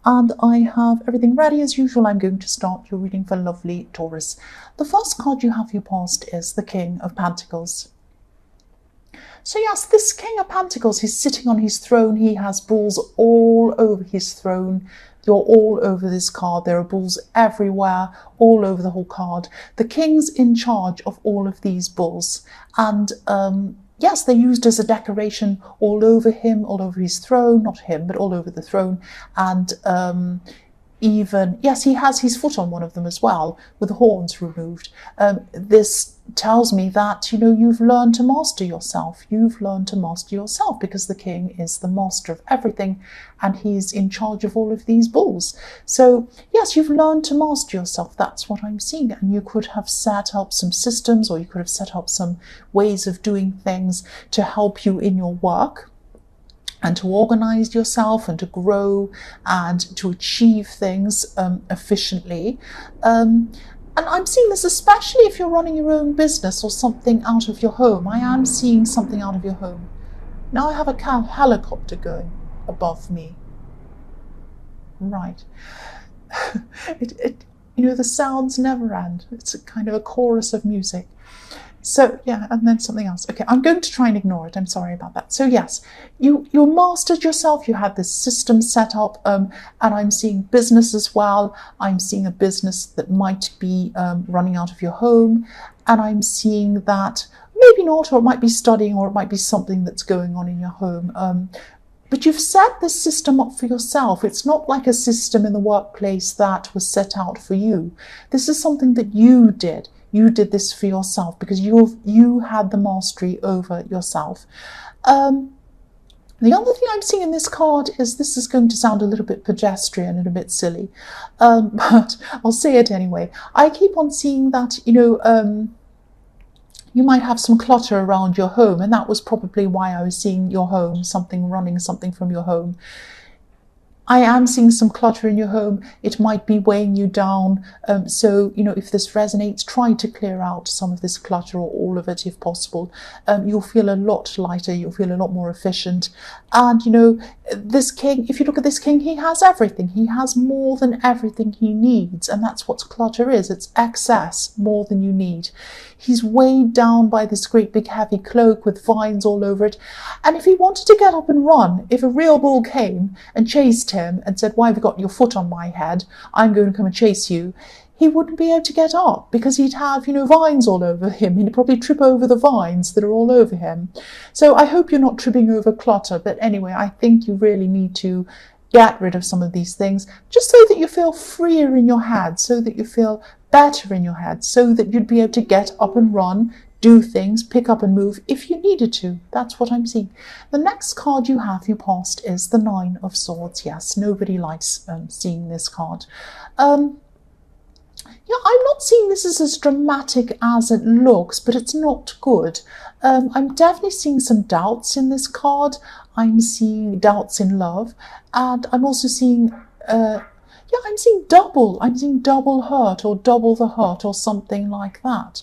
and I have everything ready as usual. I'm going to start your reading for lovely Taurus. The first card you have for your past is the King of Pentacles. So yes, this King of Pentacles, he's sitting on his throne. He has balls all over his throne. You're all over this card. There are balls everywhere, all over the whole card. The King's in charge of all of these balls. And yes, they're used as a decoration all over him, all over his throne. Not him, but all over the throne. And even, yes, he has his foot on one of them as well, with the horns removed. This tells me that, you've learned to master yourself. You've learned to master yourself because the king is the master of everything and he's in charge of all of these balls. So, yes, you've learned to master yourself. That's what I'm seeing. And you could have set up some systems, or you could have set up some ways of doing things to help you in your work, and to organize yourself and to grow and to achieve things efficiently. And I'm seeing this especially if you're running your own business or something out of your home. I am seeing something out of your home. Now I have a helicopter going above me. Right. The sounds never end. It's a kind of a chorus of music. So, yeah, and then something else. Okay, I'm going to try and ignore it. I'm sorry about that. So, yes, you mastered yourself. You had this system set up, and I'm seeing business as well. I'm seeing a business that might be running out of your home, and I'm seeing that maybe not, or it might be studying, or it might be something that's going on in your home. But you've set this system up for yourself. It's not like a system in the workplace that was set out for you. This is something that you did. You did this for yourself because you had the mastery over yourself. The other thing I'm seeing in this card is, this is going to sound a little bit pedestrian and a bit silly, but I'll say it anyway. I keep on seeing that, you might have some clutter around your home, and that was probably why I was seeing your home, running something from your home. I am seeing some clutter in your home. It might be weighing you down. So, if this resonates, try to clear out some of this clutter, or all of it if possible. You'll feel a lot lighter. You'll feel a lot more efficient. And, this king, if you look at this king, he has everything. He has more than everything he needs. And that's what clutter is. It's excess, more than you need. He's weighed down by this great big heavy cloak with vines all over it. And if he wanted to get up and run, if a real bull came and chased him and said, "Why have you got your foot on my head? I'm going to come and chase you," he wouldn't be able to get up because he'd have, vines all over him. He'd probably trip over the vines that are all over him. So I hope you're not tripping over clutter. But anyway, I think you really need to get rid of some of these things just so that you feel freer in your head, so that you feel better in your head, so that you'd be able to get up and run, do things, pick up and move if you needed to. That's what I'm seeing. The next card you have your past is the Nine of Swords. Yes, nobody likes seeing this card. Yeah, I'm not seeing this as dramatic as it looks, but it's not good. I'm definitely seeing some doubts in this card. I'm seeing doubts in love, and I'm also seeing I'm seeing double. I'm seeing double hurt, or double the hurt, or something like that.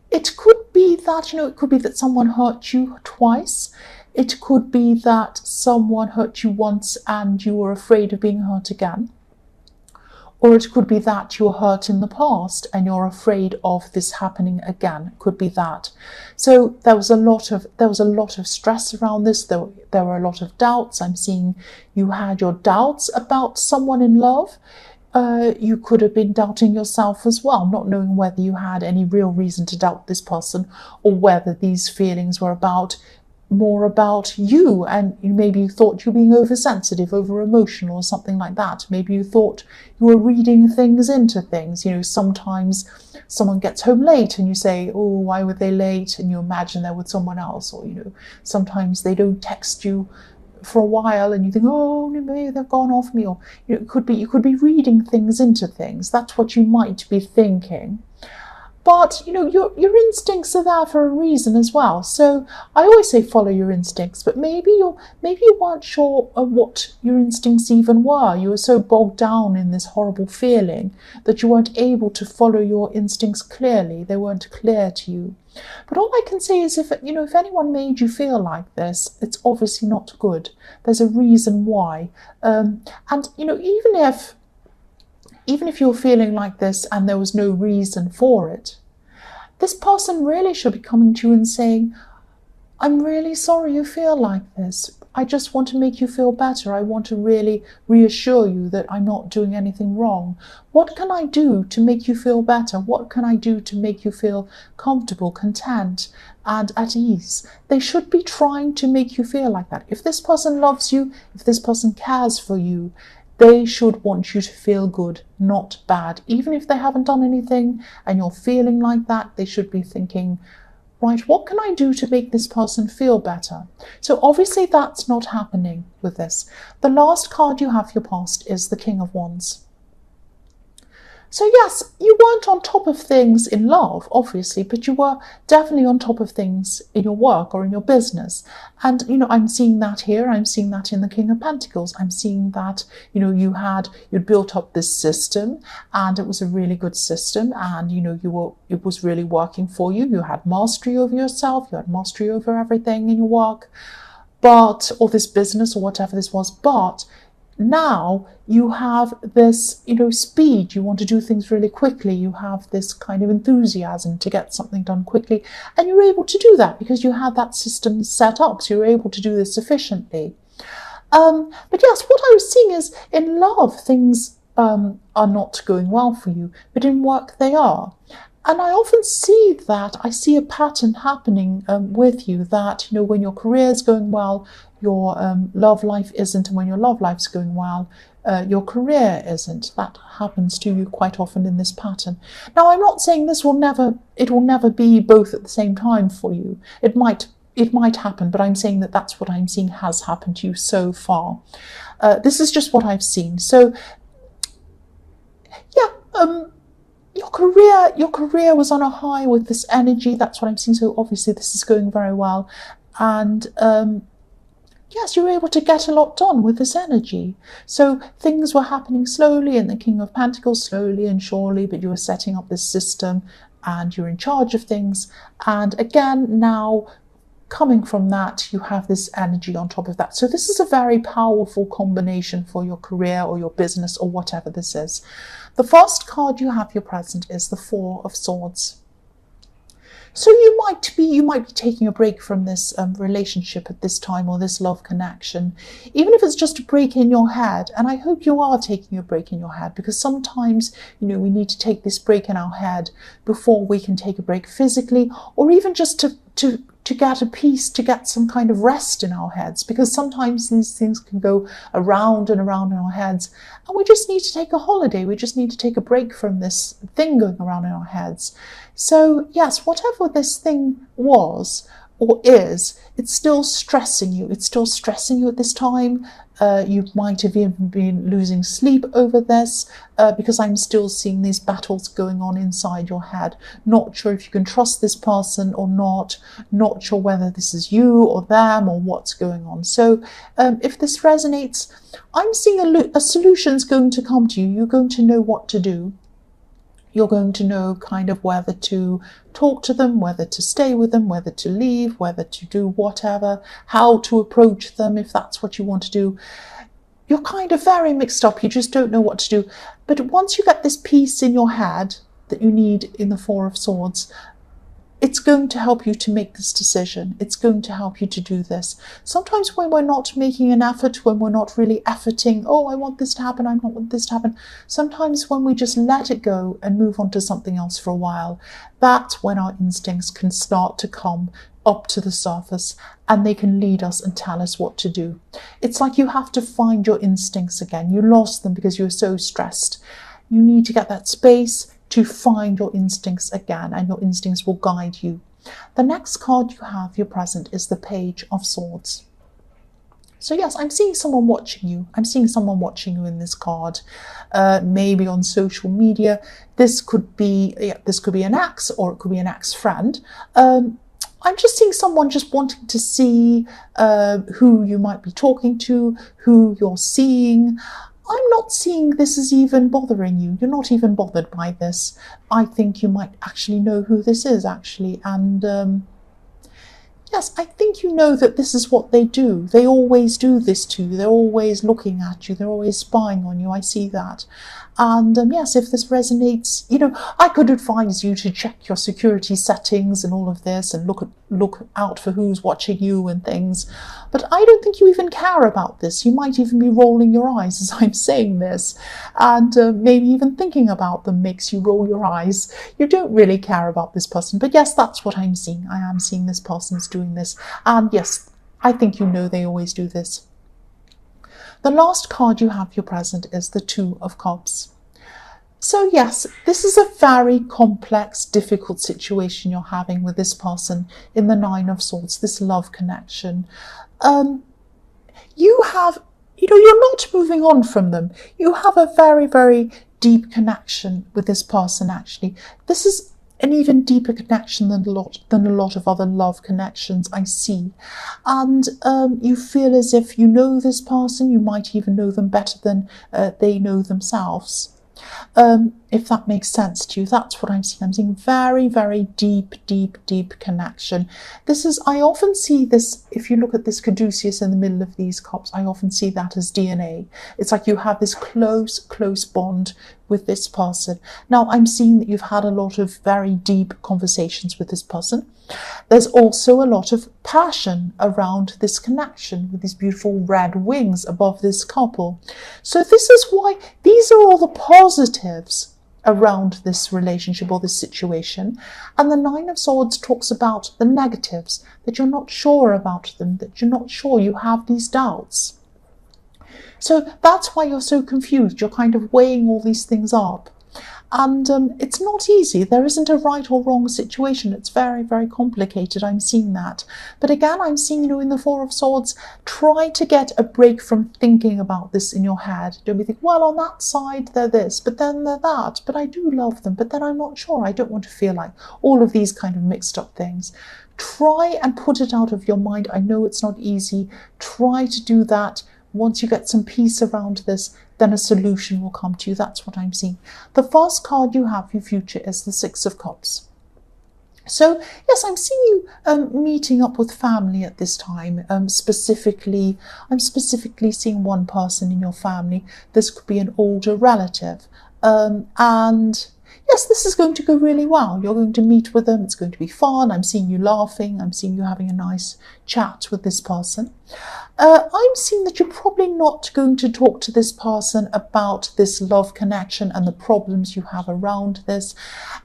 It could be that, it could be that someone hurt you twice. It could be that someone hurt you once and you were afraid of being hurt again. Or it could be that you were hurt in the past and you're afraid of this happening again. It could be that. So there was a lot of stress around this. There were a lot of doubts. I'm seeing you had your doubts about someone in love. You could have been doubting yourself as well, not knowing whether you had any real reason to doubt this person, or whether these feelings were more about you, and maybe you thought you were being oversensitive, over emotional, or something like that. Maybe you thought you were reading things into things. Sometimes someone gets home late and you say, "Oh, why were they late?" and you imagine they're with someone else. Or sometimes they don't text you for a while and you think, "Oh, maybe they've gone off me." Or you could be reading things into things. That's what you might be thinking. But, your instincts are there for a reason as well. So I always say follow your instincts, but maybe you weren't sure of what your instincts even were. You were so bogged down in this horrible feeling that you weren't able to follow your instincts clearly. They weren't clear to you. But all I can say is if anyone made you feel like this, it's obviously not good. There's a reason why. And, even if you're feeling like this and there was no reason for it, this person really should be coming to you and saying, I'm really sorry you feel like this. I just want to make you feel better. I want to really reassure you that I'm not doing anything wrong. What can I do to make you feel better? What can I do to make you feel comfortable, content, and at ease? They should be trying to make you feel like that. If this person loves you, if this person cares for you, they should want you to feel good, not bad. Even if they haven't done anything and you're feeling like that, they should be thinking, right, what can I do to make this person feel better? So obviously that's not happening with this. The last card you have for your past is the King of Wands. So yes, you weren't on top of things in love, obviously, but you were definitely on top of things in your work or in your business. And, I'm seeing that here. I'm seeing that in the King of Pentacles. I'm seeing that, you'd built up this system and it was a really good system and, it was really working for you. You had mastery over yourself. You had mastery over everything in your work, or this business or whatever this was. But now you have this, speed. You want to do things really quickly. You have this kind of enthusiasm to get something done quickly. And you're able to do that because you had that system set up. So you're able to do this efficiently. But yes, what I was seeing is in love, things are not going well for you, but in work they are. And I often see that, I see a pattern happening with you that, when your career is going well, your love life isn't, and when your love life's going well, your career isn't. That happens to you quite often in this pattern. Now, I'm not saying it will never be both at the same time for you. It might happen, but I'm saying that that's what I'm seeing has happened to you so far. This is just what I've seen. So, yeah, your career was on a high with this energy. That's what I'm seeing. So obviously this is going very well. And yes, you were able to get a lot done with this energy. So things were happening slowly in the King of Pentacles, slowly and surely, but you were setting up this system and you're in charge of things. And again, now coming from that, you have this energy on top of that. So this is a very powerful combination for your career or your business or whatever this is. The first card you have your present is the Four of Swords. So you might be taking a break from this relationship at this time, or this love connection, even if it's just a break in your head. And I hope you are taking a break in your head, because sometimes, we need to take this break in our head before we can take a break physically, or even just to get a peace, to get some kind of rest in our heads, because sometimes these things can go around and around in our heads, and we just need to take a holiday. We just need to take a break from this thing going around in our heads. So yes, whatever this thing was or is, it's still stressing you. It's still stressing you at this time. You might have even been losing sleep over this, because I'm still seeing these battles going on inside your head. Not sure if you can trust this person or not. Not sure whether this is you or them or what's going on. So if this resonates, I'm seeing a solution's going to come to you. You're going to know what to do. You're going to know kind of whether to talk to them, whether to stay with them, whether to leave, whether to do whatever, how to approach them if that's what you want to do. You're kind of very mixed up. You just don't know what to do. But once you get this peace in your head that you need in the Four of Swords, it's going to help you to make this decision. It's going to help you to do this. Sometimes when we're not making an effort, when we're not really efforting, oh, I want this to happen, I don't want this to happen. Sometimes when we just let it go and move on to something else for a while, that's when our instincts can start to come up to the surface, and they can lead us and tell us what to do. It's like you have to find your instincts again. You lost them because you were so stressed. You need to get that space to find your instincts again, and your instincts will guide you. The next card you have your present is the Page of Swords. So yes, I'm seeing someone watching you. I'm seeing someone watching you in this card, maybe on social media. This could be an ex, or it could be an ex-friend. I'm just seeing someone just wanting to see who you might be talking to, who you're seeing. I'm not seeing this as even bothering you. You're not even bothered by this. I think you might actually know who this is, actually. And yes, I think you know that this is what they do. They always do this to you. They're always looking at you. They're always spying on you. I see that. And yes, if this resonates, I could advise you to check your security settings and all of this and look out for who's watching you and things. But I don't think you even care about this. You might even be rolling your eyes as I'm saying this. And maybe even thinking about them makes you roll your eyes. You don't really care about this person. But yes, that's what I'm seeing. I am seeing this person's doing this. And yes, I think you know they always do this. The last card you have for your present is the Two of Cups. So yes, this is a very complex, difficult situation you're having with this person in the Nine of Swords, this love connection. You're not moving on from them. You have a very, very deep connection with this person, actually. This is an even deeper connection than a lot of other love connections I see. And you feel as if you know this person. You might even know them better than they know themselves. If that makes sense to you, that's what I'm seeing. I'm seeing very, very deep, deep, deep connection. I often see this, if you look at this caduceus in the middle of these cups, I often see that as DNA. It's like you have this close, close bond with this person. Now, I'm seeing that you've had a lot of very deep conversations with this person. There's also a lot of passion around this connection with these beautiful red wings above this couple. So this is why these are all the positives around this relationship or this situation. And the Nine of Swords talks about the negatives, that you're not sure about them, that you're not sure, you have these doubts. So that's why you're so confused. You're kind of weighing all these things up. And it's not easy. There isn't a right or wrong situation. It's very, very complicated. I'm seeing that. But again, I'm seeing, in the Four of Swords, try to get a break from thinking about this in your head. Don't be thinking, well, on that side, they're this, but then they're that. But I do love them. But then I'm not sure. I don't want to feel like all of these kind of mixed up things. Try and put it out of your mind. I know it's not easy. Try to do that. Once you get some peace around this, then a solution will come to you. That's what I'm seeing. The first card you have for your future is the Six of Cups. So, yes, I'm seeing you meeting up with family at this time. I'm specifically seeing one person in your family. This could be an older relative. And yes, this is going to go really well. You're going to meet with them. It's going to be fun. I'm seeing you laughing. I'm seeing you having a nice chat with this person. I'm seeing that you're probably not going to talk to this person about this love connection and the problems you have around this.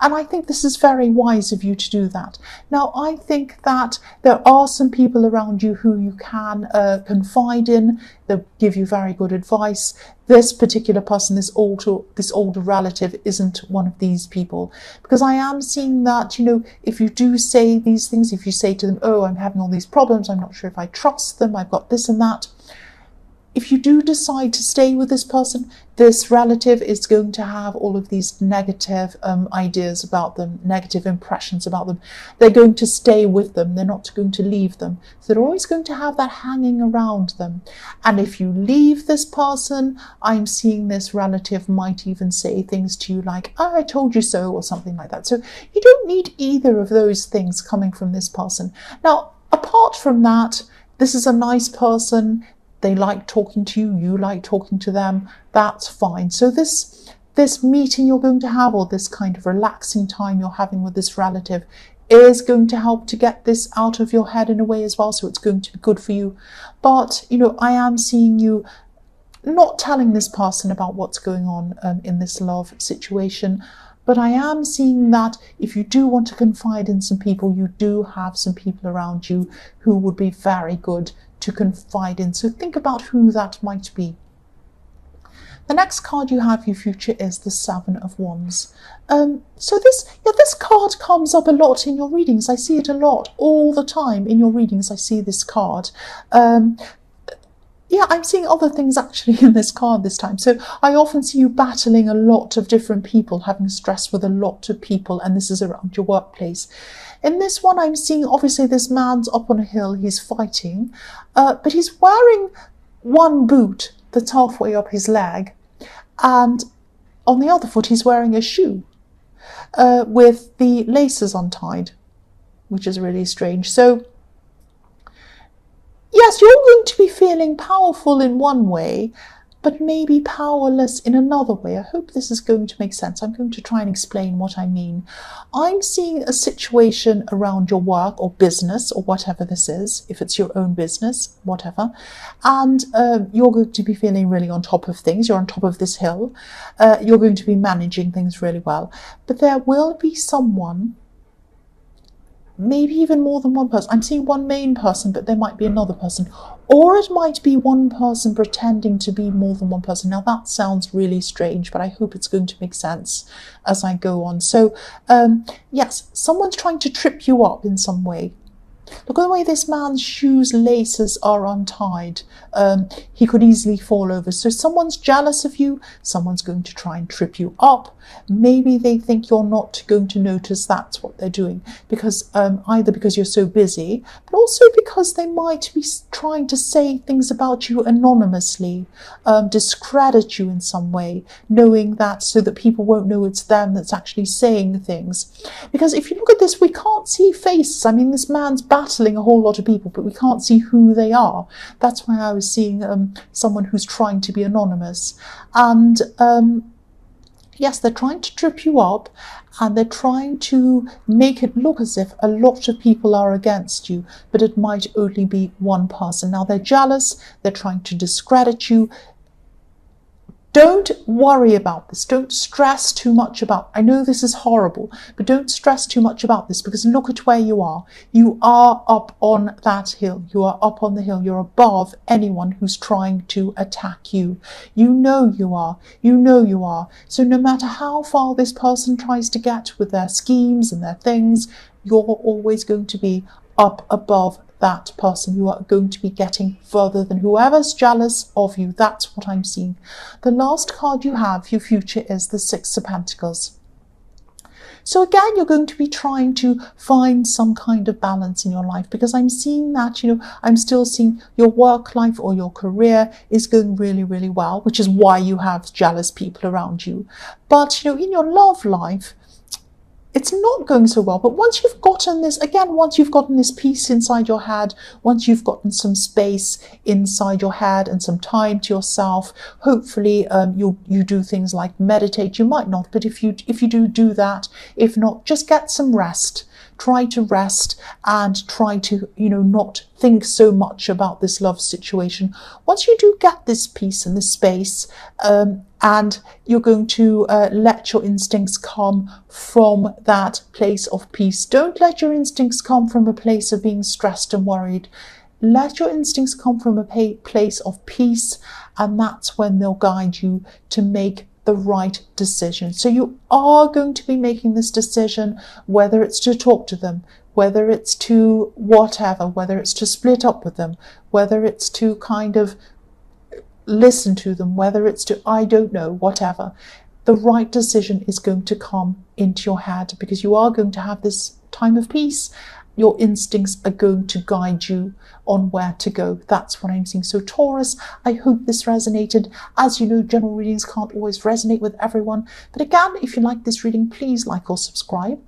And I think this is very wise of you to do that. Now, I think that there are some people around you who you can confide in. They'll give you very good advice. This particular person, this older relative, isn't one of these people. Because I am seeing that, if you do say these things, if you say to them, oh, I'm having all these problems, I'm not sure if I trust them, I've got this and that. If you do decide to stay with this person, this relative is going to have all of these negative ideas about them, negative impressions about them. They're going to stay with them. They're not going to leave them. So they're always going to have that hanging around them. And if you leave this person, I'm seeing this relative might even say things to you like, oh, I told you so, or something like that. So you don't need either of those things coming from this person. Now, apart from that, this is a nice person. They like talking to you, you like talking to them, that's fine. So this meeting you're going to have, or this kind of relaxing time you're having with this relative, is going to help to get this out of your head in a way as well, so it's going to be good for you. But, I am seeing you not telling this person about what's going on in this love situation, but I am seeing that if you do want to confide in some people, you do have some people around you who would be very good to confide in. So think about who that might be. The next card you have for your future is the Seven of Wands. So this card comes up a lot in your readings. I see it a lot, all the time in your readings. I see this card. Yeah, I'm seeing other things actually in this card this time. So I often see you battling a lot of different people, having stress with a lot of people, and this is around your workplace. In this one, I'm seeing obviously this man's up on a hill, he's fighting, but he's wearing one boot that's halfway up his leg, and on the other foot, he's wearing a shoe with the laces untied, which is really strange. So yes, you're going to be feeling powerful in one way, but maybe powerless in another way. I hope this is going to make sense. I'm going to try and explain what I mean. I'm seeing a situation around your work or business or whatever this is, if it's your own business, whatever, and you're going to be feeling really on top of things. You're on top of this hill. You're going to be managing things really well. But there will be someone, maybe even more than one person. I'm seeing one main person, but there might be another person. Or it might be one person pretending to be more than one person. Now that sounds really strange, but I hope it's going to make sense as I go on. So yes, someone's trying to trip you up in some way. Look at the way this man's shoes laces are untied. He could easily fall over. So someone's jealous of you. Someone's going to try and trip you up. Maybe they think you're not going to notice that's what they're doing, because either because you're so busy, but also because they might be trying to say things about you anonymously, discredit you in some way, knowing that, so that people won't know it's them that's actually saying things. Because if you look at this, we can't see faces. I mean, this man's battling a whole lot of people, but we can't see who they are. That's why I was seeing someone who's trying to be anonymous. And yes, they're trying to trip you up, and they're trying to make it look as if a lot of people are against you, but it might only be one person. Now they're jealous, they're trying to discredit you. Don't worry about this. Don't stress too much about, I know this is horrible, but don't stress too much about this, because look at where you are. You are up on that hill. You are up on the hill. You're above anyone who's trying to attack you. You know you are. You know you are. So no matter how far this person tries to get with their schemes and their things, you're always going to be up above that person. You are going to be getting further than whoever's jealous of you. That's what I'm seeing. The last card you have, your future, is the Six of Pentacles. So again, you're going to be trying to find some kind of balance in your life, because I'm seeing that, I'm still seeing your work life or your career is going really, really well, which is why you have jealous people around you. But, in your love life, it's not going so well. But once you've gotten this peace inside your head, once you've gotten some space inside your head and some time to yourself, hopefully you do things like meditate. You might not, but if you do that, if not, just get some rest. Try to rest and try to, not think so much about this love situation. Once you do get this peace and this space, and you're going to let your instincts come from that place of peace. Don't let your instincts come from a place of being stressed and worried. Let your instincts come from a place of peace, and that's when they'll guide you to make the right decision. So you are going to be making this decision, whether it's to talk to them, whether it's to whatever, whether it's to split up with them, whether it's to kind of listen to them, whether it's to, I don't know, whatever. The right decision is going to come into your head, because you are going to have this time of peace. Your instincts are going to guide you on where to go. That's what I'm seeing. So Taurus, I hope this resonated. As you know, general readings can't always resonate with everyone. But again, if you like this reading, please like or subscribe.